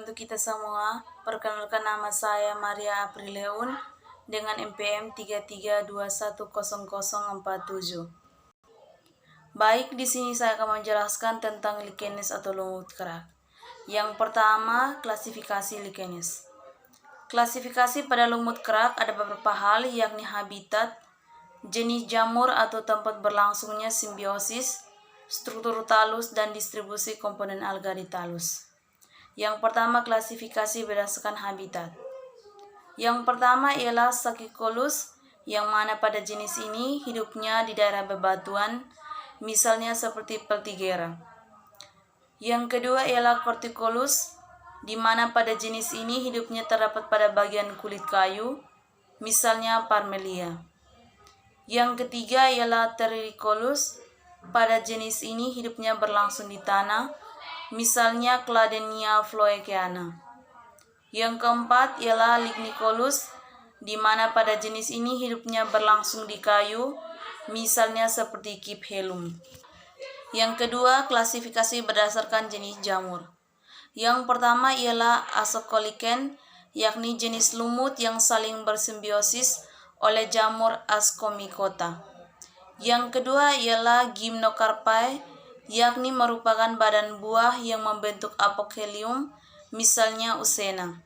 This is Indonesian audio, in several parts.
untuk kita semua. Perkenalkan, nama saya Maria Aprileun dengan NPM 33210047. Baik, di sini saya akan menjelaskan tentang lichenes atau lumut kerak. Yang pertama, klasifikasi lichenes. Klasifikasi pada lumut kerak ada beberapa hal, yakni habitat, jenis jamur atau tempat berlangsungnya simbiosis, struktur talus, dan distribusi komponen alga di talus. Yang pertama, klasifikasi berdasarkan habitat. Yang pertama ialah Sachycolus, yang mana pada jenis ini hidupnya di daerah bebatuan, misalnya seperti Peltigera. Yang kedua ialah Corticolus, di mana pada jenis ini hidupnya terdapat pada bagian kulit kayu, misalnya Parmelia. Yang ketiga ialah Terricolus, pada jenis ini hidupnya berlangsung di tanah, misalnya Cladenia floekeana. Yang keempat ialah Lignicolus, di mana pada jenis ini hidupnya berlangsung di kayu, misalnya seperti Kiphelum. Yang kedua, klasifikasi berdasarkan jenis jamur. Yang pertama ialah Ascolichen, yakni jenis lumut yang saling bersimbiosis oleh jamur Ascomycota. Yang kedua ialah Gymnocarpae, yakni merupakan badan buah yang membentuk apokhelium, misalnya Usena.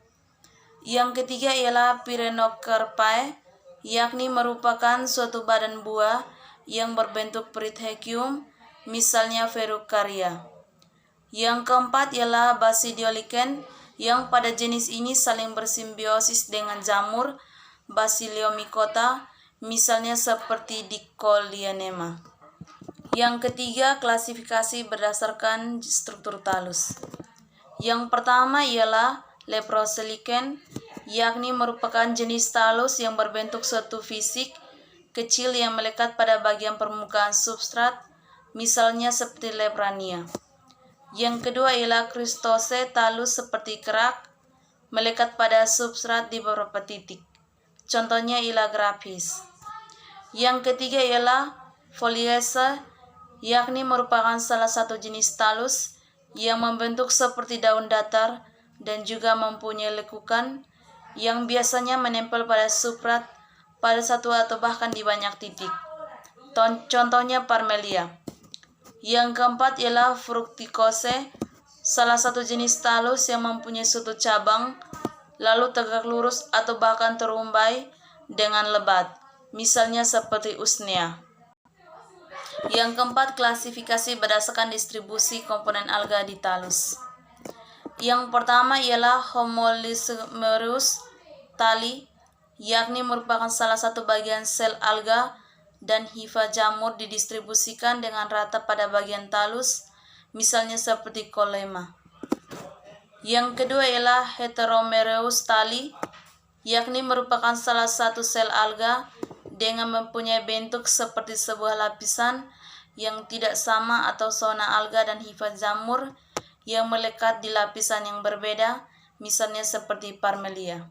Yang ketiga ialah Pyrenocarpae, yakni merupakan suatu badan buah yang berbentuk Prithecium, misalnya Verrucaria. Yang keempat ialah Basidiolichen, yang pada jenis ini saling bersimbiosis dengan jamur Basidiomycota, misalnya seperti Dicoleonema. Yang ketiga, klasifikasi berdasarkan struktur talus. Yang pertama ialah Leproselichen, yakni merupakan jenis talus yang berbentuk suatu fisik kecil yang melekat pada bagian permukaan substrat, misalnya seperti Leprania. Yang kedua ialah Christose, talus seperti kerak, melekat pada substrat di beberapa titik. Contohnya ialah Graphis. Yang ketiga ialah Foliaceae, yakni merupakan salah satu jenis talus yang membentuk seperti daun datar dan juga mempunyai lekukan yang biasanya menempel pada substrat pada satu atau bahkan di banyak titik. Contohnya Parmelia. Yang keempat ialah Fructicose, salah satu jenis talus yang mempunyai sudut cabang, lalu tegak lurus atau bahkan terumbai dengan lebat, misalnya seperti Usnea. Yang keempat, klasifikasi berdasarkan distribusi komponen alga di talus. Yang pertama ialah Homolysmerus thali, yakni merupakan salah satu bagian sel alga dan hifa jamur didistribusikan dengan rata pada bagian talus, misalnya seperti Collema. Yang kedua ialah Heteromereus thali, yakni merupakan salah satu sel alga dengan mempunyai bentuk seperti sebuah lapisan yang tidak sama atau zona alga dan hifa jamur yang melekat di lapisan yang berbeda, misalnya seperti Parmelia.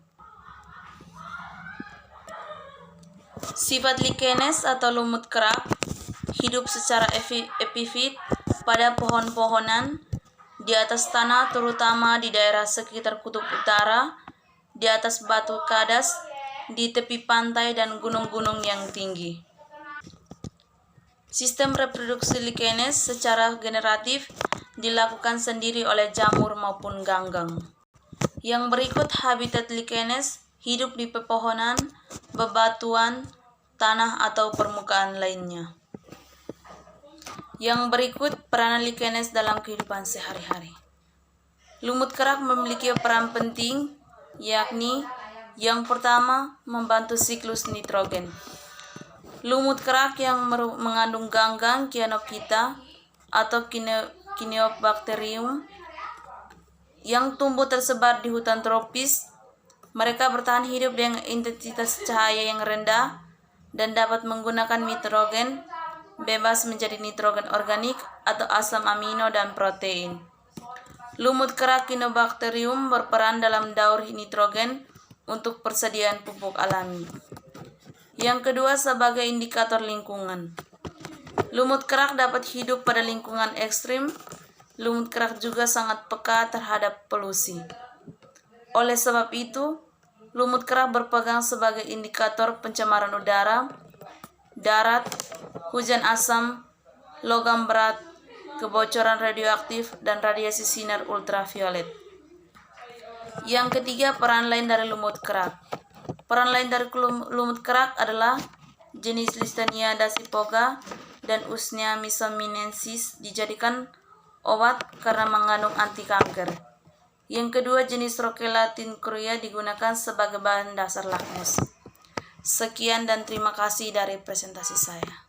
Sifat lichenes atau lumut kerak hidup secara epifit pada pohon-pohonan, di atas tanah terutama di daerah sekitar kutub utara, di atas batu kadas, di tepi pantai dan gunung-gunung yang tinggi. Sistem reproduksi lichenes secara generatif dilakukan sendiri oleh jamur maupun ganggang. Yang berikut habitat lichenes hidup di pepohonan, bebatuan, tanah atau permukaan lainnya. Yang berikut peranan lichenes dalam kehidupan sehari-hari. Lumut kerak memiliki peran penting, yakni yang pertama, membantu siklus nitrogen. Lumut kerak yang mengandung ganggang Cyanophyta atau Cyanobacterium yang tumbuh tersebar di hutan tropis. Mereka bertahan hidup dengan intensitas cahaya yang rendah dan dapat menggunakan nitrogen bebas menjadi nitrogen organik atau asam amino dan protein. Lumut kerak Cyanobacterium berperan dalam daur nitrogen untuk persediaan pupuk alami. Yang kedua, sebagai indikator lingkungan. Lumut kerak dapat hidup pada lingkungan ekstrim. Lumut kerak juga sangat peka terhadap polusi. Oleh sebab itu, lumut kerak berpegang sebagai indikator pencemaran udara, darat, hujan asam, logam berat, kebocoran radioaktif, dan radiasi sinar ultraviolet. Yang ketiga, peran lain dari lumut kerak. Peran lain dari lumut kerak adalah jenis Listenia dasyphoga dan Usnea misceminensis dijadikan obat karena mengandung anti kanker. Yang kedua, jenis Rochella tincruria digunakan sebagai bahan dasar lakmus. Sekian dan terima kasih dari presentasi saya.